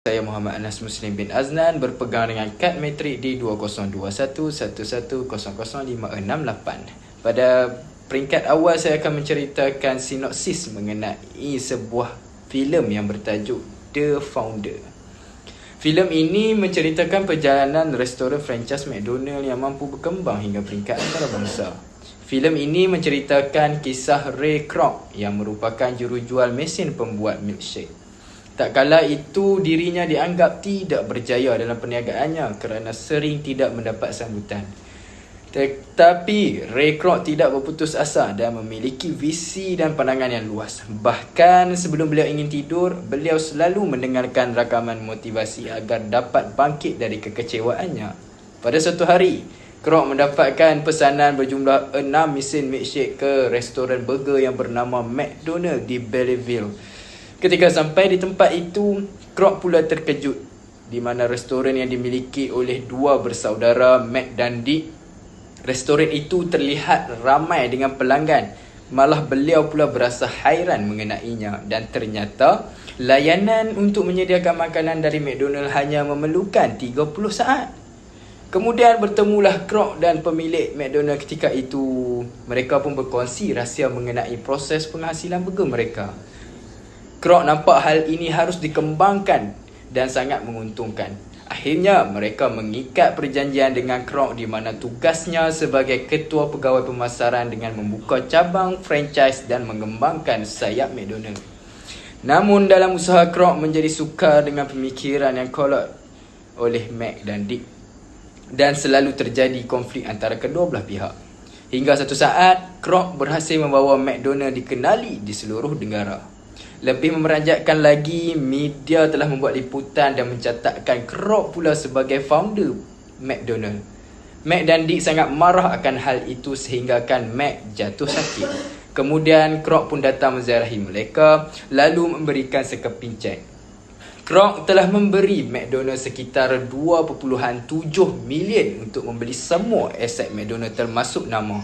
Saya Muhammad Anas Muslim bin Aznan berpegang dengan kad metrik D202111000568. Pada peringkat awal saya akan menceritakan sinopsis mengenai sebuah filem yang bertajuk The Founder. Filem ini menceritakan perjalanan restoran franchise McDonald yang mampu berkembang hingga peringkat antarabangsa. Filem ini menceritakan kisah Ray Kroc yang merupakan jurujual mesin pembuat milkshake. Tak kala itu dirinya dianggap tidak berjaya dalam perniagaannya kerana sering tidak mendapat sambutan. Tetapi Ray Kroc tidak berputus asa dan memiliki visi dan pandangan yang luas. Bahkan sebelum beliau ingin tidur, beliau selalu mendengarkan rakaman motivasi agar dapat bangkit dari kekecewaannya. Pada suatu hari, Kroc mendapatkan pesanan berjumlah 6 mesin milkshake ke restoran burger yang bernama McDonald di Belleville. Ketika sampai di tempat itu, Kroc pula terkejut di mana restoran yang dimiliki oleh dua bersaudara Mac dan Dick. Restoran itu terlihat ramai dengan pelanggan. Malah beliau pula berasa hairan mengenainya dan ternyata layanan untuk menyediakan makanan dari McDonald hanya memerlukan 30 saat. Kemudian bertemulah Kroc dan pemilik McDonald ketika itu. Mereka pun berkongsi rahsia mengenai proses penghasilan burger mereka. Kroc nampak hal ini harus dikembangkan dan sangat menguntungkan. Akhirnya mereka mengikat perjanjian dengan Kroc di mana tugasnya sebagai ketua pegawai pemasaran dengan membuka cabang franchise dan mengembangkan sayap McDonald. Namun dalam usaha Kroc menjadi sukar dengan pemikiran yang kolot oleh Mac dan Dick dan selalu terjadi konflik antara kedua belah pihak. Hingga satu saat, Kroc berhasil membawa McDonald dikenali di seluruh negara. Lebih memeranjatkan lagi, media telah membuat liputan dan mencatatkan Kroc pula sebagai founder McDonald. Mac dan Dick sangat marah akan hal itu sehinggakan Mac jatuh sakit. Kemudian Kroc pun datang menziarahi mereka lalu memberikan sekeping cek. Kroc telah memberi McDonald sekitar 2.7 million untuk membeli semua aset McDonald termasuk nama.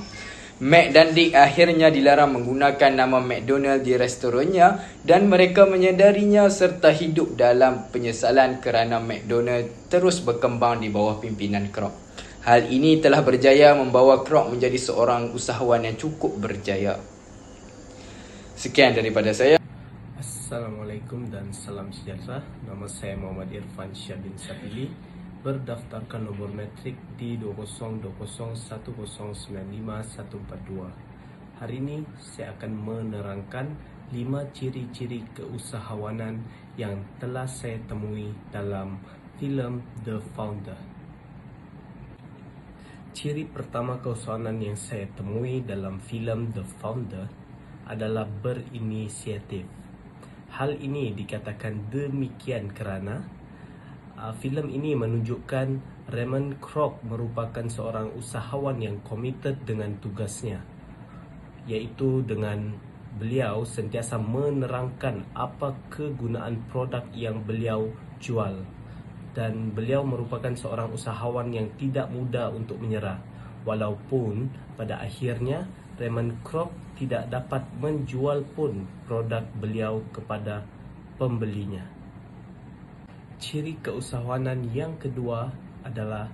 Mac dan Dick akhirnya dilarang menggunakan nama McDonald di restorannya dan mereka menyedarinya serta hidup dalam penyesalan kerana McDonald terus berkembang di bawah pimpinan Kroc. Hal ini telah berjaya membawa Kroc menjadi seorang usahawan yang cukup berjaya. Sekian daripada saya. Assalamualaikum dan salam sejahtera. Nama saya Muhammad Irfan Syah bin Sabili, berdaftarkan nombor metrik D2021095142. Hari ini saya akan menerangkan 5 ciri-ciri keusahawanan yang telah saya temui dalam filem The Founder. Ciri pertama keusahawanan yang saya temui dalam filem The Founder adalah berinisiatif. Hal ini dikatakan demikian kerana filem ini menunjukkan Raymond Kroc merupakan seorang usahawan yang komited dengan tugasnya, iaitu dengan beliau sentiasa menerangkan apa kegunaan produk yang beliau jual, dan beliau merupakan seorang usahawan yang tidak mudah untuk menyerah, walaupun pada akhirnya Raymond Kroc tidak dapat menjual pun produk beliau kepada pembelinya. Ciri keusahawanan yang kedua adalah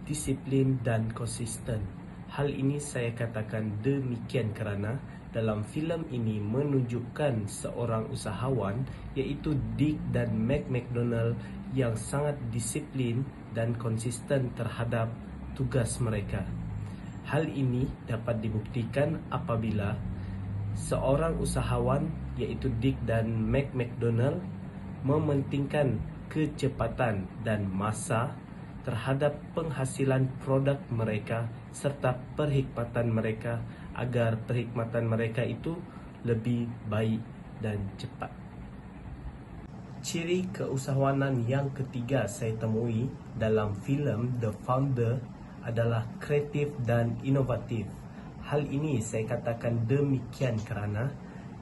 disiplin dan konsisten. Hal ini saya katakan demikian kerana dalam filem ini menunjukkan seorang usahawan iaitu Dick dan Mac McDonald yang sangat disiplin dan konsisten terhadap tugas mereka. Hal ini dapat dibuktikan apabila seorang usahawan iaitu Dick dan Mac McDonald mementingkan kecepatan dan masa terhadap penghasilan produk mereka serta perkhidmatan mereka agar perkhidmatan mereka itu lebih baik dan cepat. Ciri keusahawanan yang ketiga saya temui dalam filem The Founder adalah kreatif dan inovatif. Hal ini saya katakan demikian kerana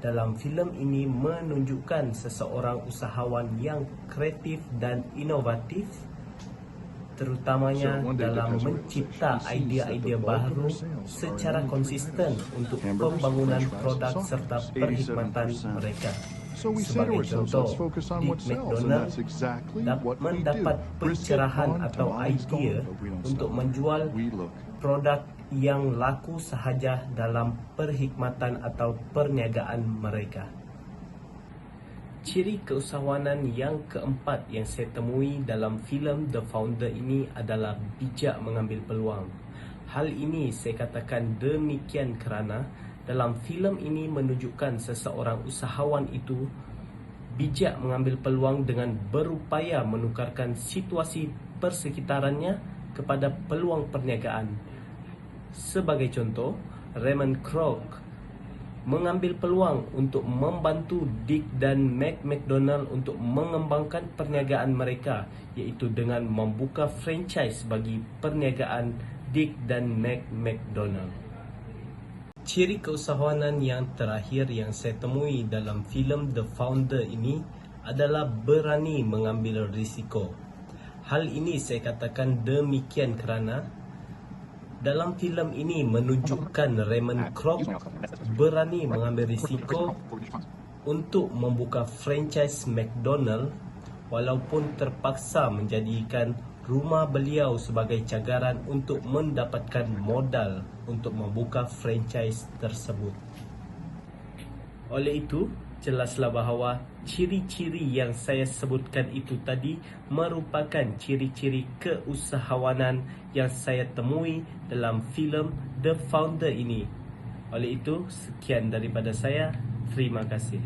dalam filem ini menunjukkan seseorang usahawan yang kreatif dan inovatif, terutamanya dalam mencipta idea-idea baru secara konsisten untuk pembangunan produk serta perkhidmatan mereka. So we say to Sebagai ourselves, contoh, let's focus on di what sells, and McDonald that's exactly what we do. mendapat Brisket pencerahan gone, atau tamales idea gone, but we don't untuk sell. menjual We look. produk yang laku sahaja dalam perkhidmatan atau perniagaan mereka. Ciri keusahawanan yang keempat yang saya temui dalam filem The Founder ini adalah bijak mengambil peluang. Hal ini saya katakan demikian kerana dalam filem ini menunjukkan seseorang usahawan itu bijak mengambil peluang dengan berupaya menukarkan situasi persekitarannya kepada peluang perniagaan. Sebagai contoh, Raymond Kroc mengambil peluang untuk membantu Dick dan Mac McDonald untuk mengembangkan perniagaan mereka, iaitu dengan membuka franchise bagi perniagaan Dick dan Mac McDonald. Ciri keusahawanan yang terakhir yang saya temui dalam filem The Founder ini adalah berani mengambil risiko. Hal ini saya katakan demikian kerana dalam filem ini menunjukkan Raymond Kroc berani mengambil risiko untuk membuka franchise McDonald walaupun terpaksa menjadikan rumah beliau sebagai cagaran untuk mendapatkan modal untuk membuka franchise tersebut. Oleh itu, jelaslah bahawa ciri-ciri yang saya sebutkan itu tadi merupakan ciri-ciri keusahawanan yang saya temui dalam filem The Founder ini. Oleh itu, sekian daripada saya. Terima kasih.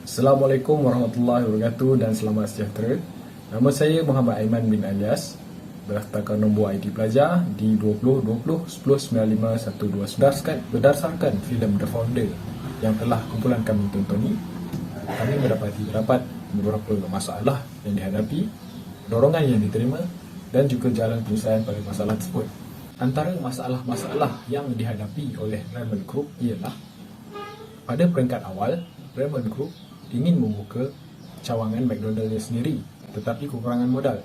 Assalamualaikum warahmatullahi wabarakatuh dan selamat sejahtera. Nama saya Muhammad Aiman bin Alias, berdasarkan nombor ID pelajar di 2020 10 95 129. Berdasarkan filem The Founder yang telah kumpulan kami tonton, kami mendapati terdapat beberapa masalah yang dihadapi, dorongan yang diterima dan juga jalan penyelesaian pada masalah tersebut. Antara masalah-masalah yang dihadapi oleh Raymond Kroc ialah pada peringkat awal, Raymond Kroc ingin membuka cawangan McDonald's sendiri tetapi kekurangan modal.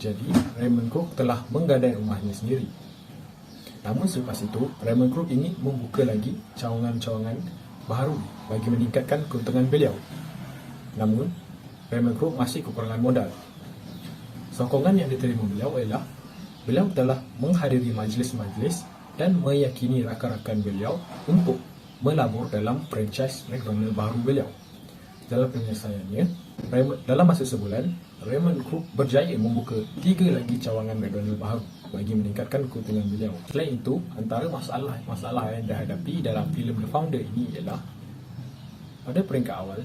Jadi, Raymond Kroc telah menggadai rumahnya sendiri. Namun selepas itu, Raymond Kroc ingin membuka lagi cawangan-cawangan baru bagi meningkatkan keuntungan beliau. Namun, Raymond Kroc masih kekurangan modal. Sokongan yang diterima beliau ialah beliau telah menghadiri majlis-majlis dan meyakini rakan-rakan beliau untuk melabur dalam franchise McDonald baru beliau. Dalam penyelesaiannya, dalam masa sebulan, Raymond Kroc berjaya membuka 3 lagi cawangan McDonald baru bagi meningkatkan keuntungan beliau. Selain itu, antara masalah yang dihadapi dalam filem The Founder ini ialah pada peringkat awal,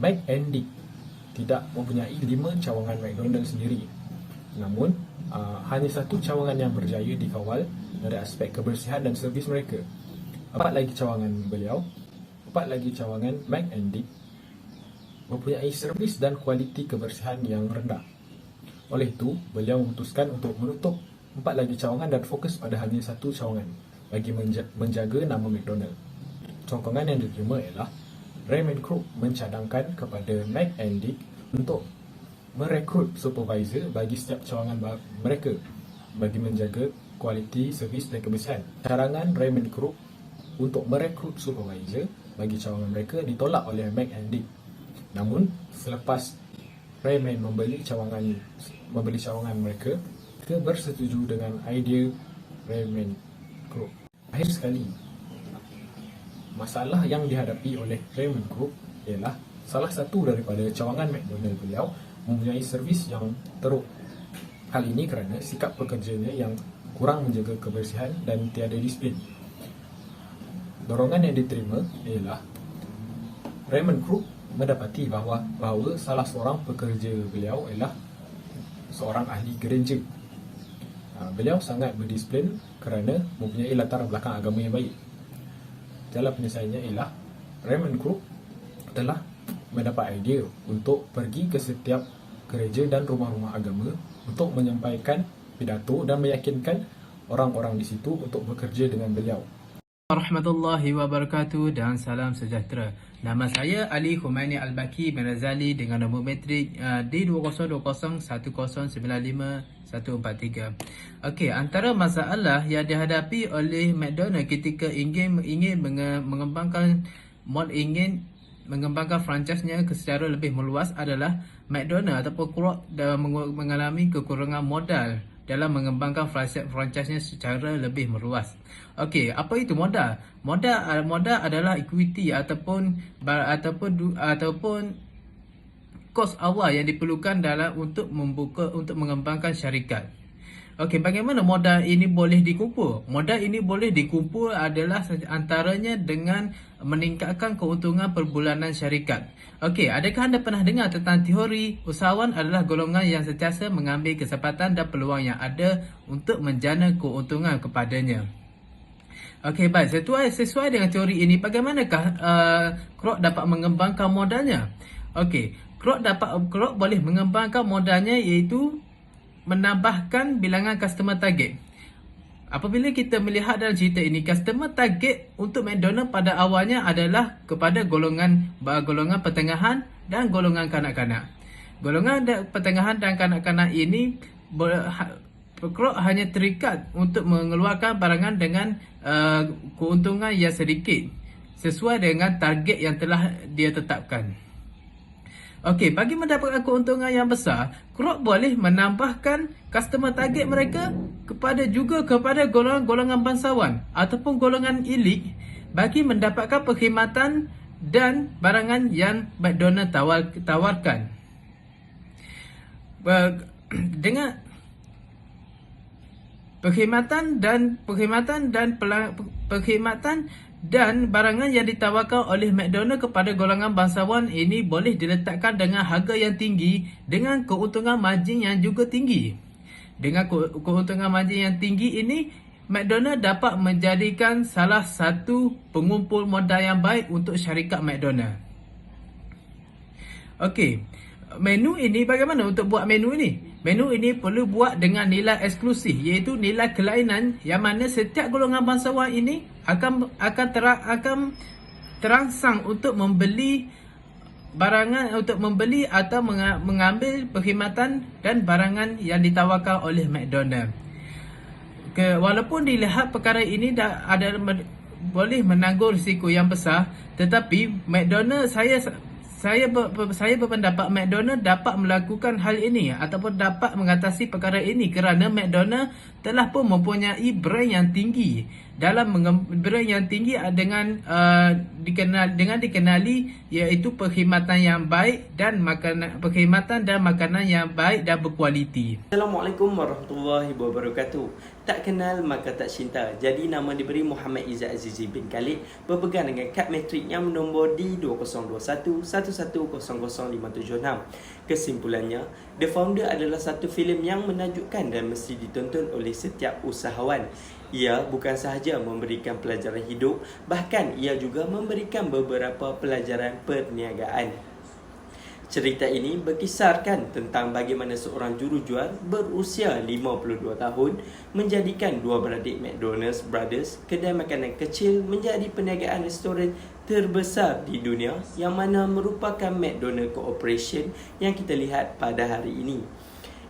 Mac and Dick tidak mempunyai 5 cawangan McDonald sendiri. Namun, hanya 1 cawangan yang berjaya dikawal dari aspek kebersihan dan servis mereka. 4 lagi cawangan beliau, 4 lagi cawangan Mac and Dick mempunyai servis dan kualiti kebersihan yang rendah. Oleh itu, beliau memutuskan untuk menutup 4 lagi cawangan dan fokus pada hanya 1 cawangan bagi menjaga nama McDonald. Sokongan yang diterima ialah Raymond Kroc mencadangkan kepada Mac and Dick untuk merekrut supervisor bagi setiap cawangan mereka bagi menjaga kualiti servis dan kebersihan. Cadangan Raymond Kroc untuk merekrut supervisor bagi cawangan mereka ditolak oleh Mac and Dick. Namun, selepas Raymond membeli cawangan mereka, mereka bersetuju dengan idea Raymond Kroc. Akhir sekali, masalah yang dihadapi oleh Raymond Kroc ialah salah satu daripada cawangan McDonald beliau mempunyai servis yang teruk. Hal ini kerana sikap pekerjanya yang kurang menjaga kebersihan dan tiada disiplin. Dorongan yang diterima ialah Raymond Kroc mendapati bahawa salah seorang pekerja beliau ialah seorang ahli gereja. Beliau sangat berdisiplin kerana mempunyai latar belakang agama yang baik. Jalan penyelesaiannya ialah Raymond Kroc telah mendapat idea untuk pergi ke setiap gereja dan rumah-rumah agama untuk menyampaikan pidato dan meyakinkan orang-orang di situ untuk bekerja dengan beliau. Warahmatullahi wabarakatuh dan salam sejahtera. Nama saya Ali Khumaini Al-Baki bin Razali dengan nombor metrik D2001095143. Okey, antara masalah yang dihadapi oleh McDonald ketika ingin mengembangkan ingin mengembangkan franchise-nya secara lebih meluas adalah McDonald ataupun Kroc mengalami kekurangan modal dalam mengembangkan franchise-nya secara lebih meluas. Okey, apa itu modal? Modal adalah equity ataupun kos awal yang diperlukan untuk mengembangkan syarikat. Okey, bagaimana modal ini boleh dikumpul? Modal ini boleh dikumpul adalah antaranya dengan meningkatkan keuntungan perbulanan syarikat. Okey, adakah anda pernah dengar tentang teori usahawan adalah golongan yang sentiasa mengambil kesempatan dan peluang yang ada untuk menjana keuntungan kepadanya? Okey, baik. Sesuai dengan teori ini, bagaimanakah Kroc dapat mengembangkan modalnya? Okey, Kroc boleh mengembangkan modalnya iaitu menambahkan bilangan customer target. Apabila kita melihat dalam cerita ini, customer target untuk McDonald pada awalnya adalah kepada golongan pertengahan dan golongan kanak-kanak. Golongan pertengahan dan kanak-kanak ini Kroc hanya terikat untuk mengeluarkan barangan dengan keuntungan yang sedikit sesuai dengan target yang telah dia tetapkan. Okey, bagi mendapatkan keuntungan yang besar, Kroc boleh menambahkan customer target mereka kepada golongan bangsawan ataupun golongan elit bagi mendapatkan perkhidmatan dan barangan yang McDonald tawarkan. Dengan perkhidmatan dan barangan yang ditawarkan oleh McDonald kepada golongan bangsawan ini boleh diletakkan dengan harga yang tinggi dengan keuntungan margin yang juga tinggi. Dengan keuntungan margin yang tinggi ini, McDonald dapat menjadikan salah satu pengumpul modal yang baik untuk syarikat McDonald. Okey, menu ini bagaimana untuk buat menu ini? Menu ini perlu buat dengan nilai eksklusif, iaitu nilai kelainan yang mana setiap golongan bangsawan ini akan terangsang untuk membeli barangan, untuk membeli atau mengambil perkhidmatan dan barangan yang ditawarkan oleh McDonald. Walaupun dilihat perkara ini boleh menanggung risiko yang besar, tetapi McDonald saya berpendapat McDonald dapat melakukan hal ini ataupun dapat mengatasi perkara ini kerana McDonald telah pun mempunyai brand yang tinggi dengan dikenali iaitu perkhidmatan yang baik dan makanan yang baik dan berkualiti. Assalamualaikum warahmatullahi wabarakatuh. Tak kenal maka tak cinta. Jadi nama diberi Muhammad Izzat Azizi bin Khalid, berpegang dengan kad matrik yang bernombor D202111005776. Kesimpulannya, The Founder adalah satu filem yang menakjubkan dan mesti ditonton oleh setiap usahawan. Ia bukan sahaja memberikan pelajaran hidup, bahkan ia juga memberikan beberapa pelajaran perniagaan. Cerita ini berkisarkan tentang bagaimana seorang jurujual berusia 52 tahun menjadikan dua beradik McDonald's Brothers, kedai makanan kecil, menjadi perniagaan restoran terbesar di dunia yang mana merupakan McDonald Corporation yang kita lihat pada hari ini.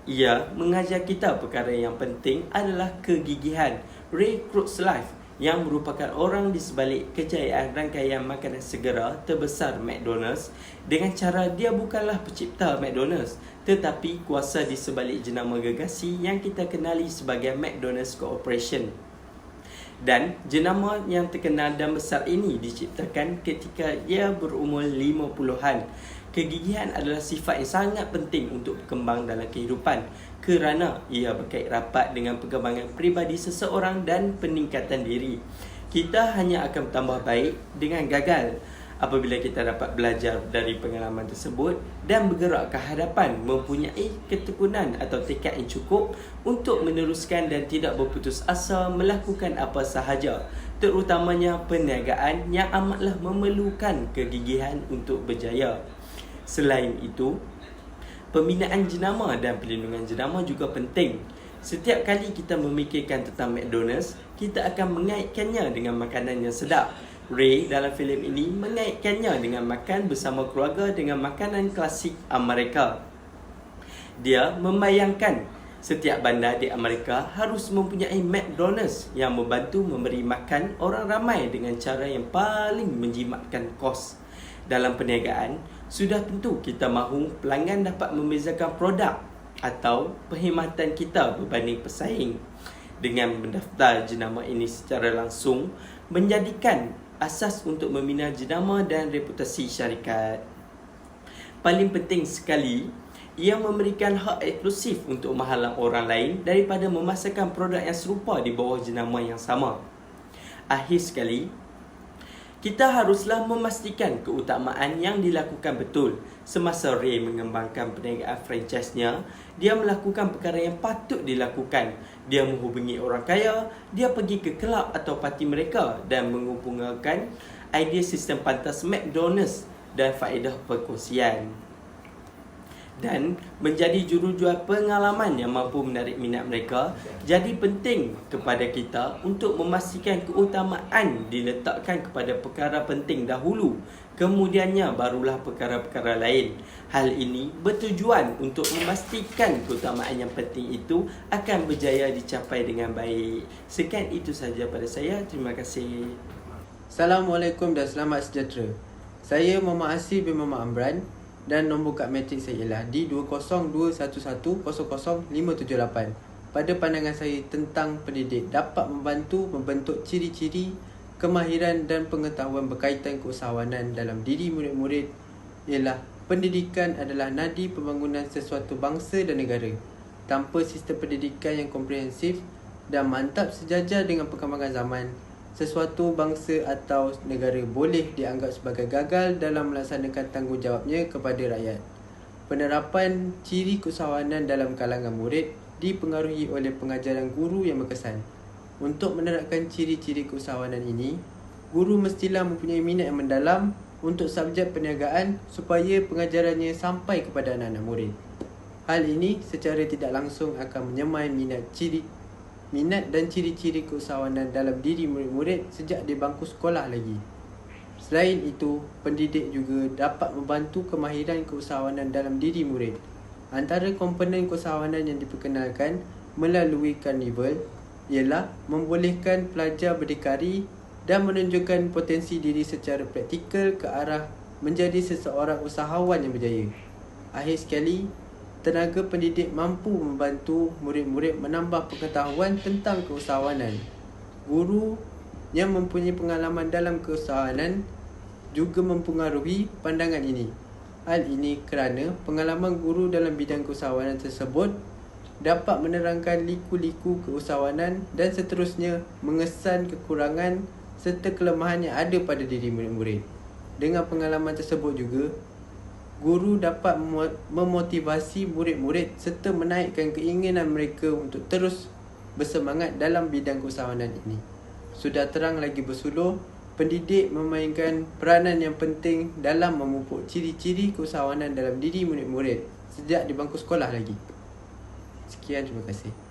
Ia mengajar kita perkara yang penting adalah kegigihan. Ray Kurzweil yang merupakan orang di sebalik kejayaan rangkaian makanan segera terbesar McDonald's, dengan cara dia bukanlah pencipta McDonald's tetapi kuasa di sebalik jenama gegasi yang kita kenali sebagai McDonald's Corporation. Dan jenama yang terkenal dan besar ini diciptakan ketika ia berumur 50-an. Kegigihan adalah sifat yang sangat penting untuk berkembang dalam kehidupan kerana ia berkait rapat dengan perkembangan peribadi seseorang dan peningkatan diri. Kita hanya akan bertambah baik dengan gagal apabila kita dapat belajar dari pengalaman tersebut dan bergerak ke hadapan, mempunyai ketekunan atau tekad yang cukup untuk meneruskan dan tidak berputus asa melakukan apa sahaja, terutamanya perniagaan yang amatlah memerlukan kegigihan untuk berjaya. Selain itu, pembinaan jenama dan perlindungan jenama juga penting. Setiap kali kita memikirkan tentang McDonald's, kita akan mengaitkannya dengan makanan yang sedap. Ray dalam filem ini mengaitkannya dengan makan bersama keluarga dengan makanan klasik Amerika. Dia membayangkan setiap bandar di Amerika harus mempunyai McDonald's yang membantu memberi makan orang ramai dengan cara yang paling menjimatkan kos. Dalam perniagaan, sudah tentu kita mahu pelanggan dapat membezakan produk atau perkhidmatan kita berbanding pesaing. Dengan mendaftar jenama ini secara langsung, menjadikan asas untuk membina jenama dan reputasi syarikat. Paling penting sekali, ia memberikan hak eksklusif untuk menghalang orang lain daripada memasarkan produk yang serupa di bawah jenama yang sama. Akhir sekali, kita haruslah memastikan keutamaan yang dilakukan betul. Semasa Ray mengembangkan perniagaan franchise-nya, dia melakukan perkara yang patut dilakukan. Dia menghubungi orang kaya, dia pergi ke kelab atau parti mereka dan mengumpulkan idea sistem pantas McDonald's dan faedah perkongsian. Dan menjadi jurujual pengalaman yang mampu menarik minat mereka. Jadi penting kepada kita untuk memastikan keutamaan diletakkan kepada perkara penting dahulu, kemudiannya barulah perkara-perkara lain. Hal ini bertujuan untuk memastikan keutamaan yang penting itu akan berjaya dicapai dengan baik. Sekian itu sahaja pada saya. Terima kasih. Assalamualaikum dan selamat sejahtera. Saya Muhammad Asif bin Muhammad Amran dan nombor kad matrik saya ialah D20211000578. Pada pandangan saya tentang pendidik dapat membantu membentuk ciri-ciri, kemahiran dan pengetahuan berkaitan keusahawanan dalam diri murid-murid ialah pendidikan adalah nadi pembangunan sesuatu bangsa dan negara. Tanpa sistem pendidikan yang komprehensif dan mantap sejajar dengan perkembangan zaman, sesuatu bangsa atau negara boleh dianggap sebagai gagal dalam melaksanakan tanggungjawabnya kepada rakyat. Penerapan ciri keusahawanan dalam kalangan murid dipengaruhi oleh pengajaran guru yang berkesan. Untuk menerapkan ciri-ciri keusahawanan ini, guru mestilah mempunyai minat yang mendalam untuk subjek perniagaan supaya pengajarannya sampai kepada anak-anak murid. Hal ini secara tidak langsung akan menyemai minat dan ciri-ciri keusahawanan dalam diri murid-murid sejak di bangku sekolah lagi. Selain itu, pendidik juga dapat membantu kemahiran keusahawanan dalam diri murid. Antara komponen keusahawanan yang diperkenalkan melalui karnival ialah membolehkan pelajar berdikari dan menunjukkan potensi diri secara praktikal ke arah menjadi seseorang usahawan yang berjaya. Akhir sekali, tenaga pendidik mampu membantu murid-murid menambah pengetahuan tentang keusahawanan. Guru yang mempunyai pengalaman dalam keusahawanan juga mempengaruhi pandangan ini. Hal ini kerana pengalaman guru dalam bidang keusahawanan tersebut dapat menerangkan liku-liku keusahawanan dan seterusnya mengesan kekurangan serta kelemahan yang ada pada diri murid-murid. Dengan pengalaman tersebut juga, guru dapat memotivasi murid-murid serta menaikkan keinginan mereka untuk terus bersemangat dalam bidang keusahawanan ini. Sudah terang lagi bersuluh, pendidik memainkan peranan yang penting dalam memupuk ciri-ciri keusahawanan dalam diri murid-murid sejak di bangku sekolah lagi. Sekian, terima kasih.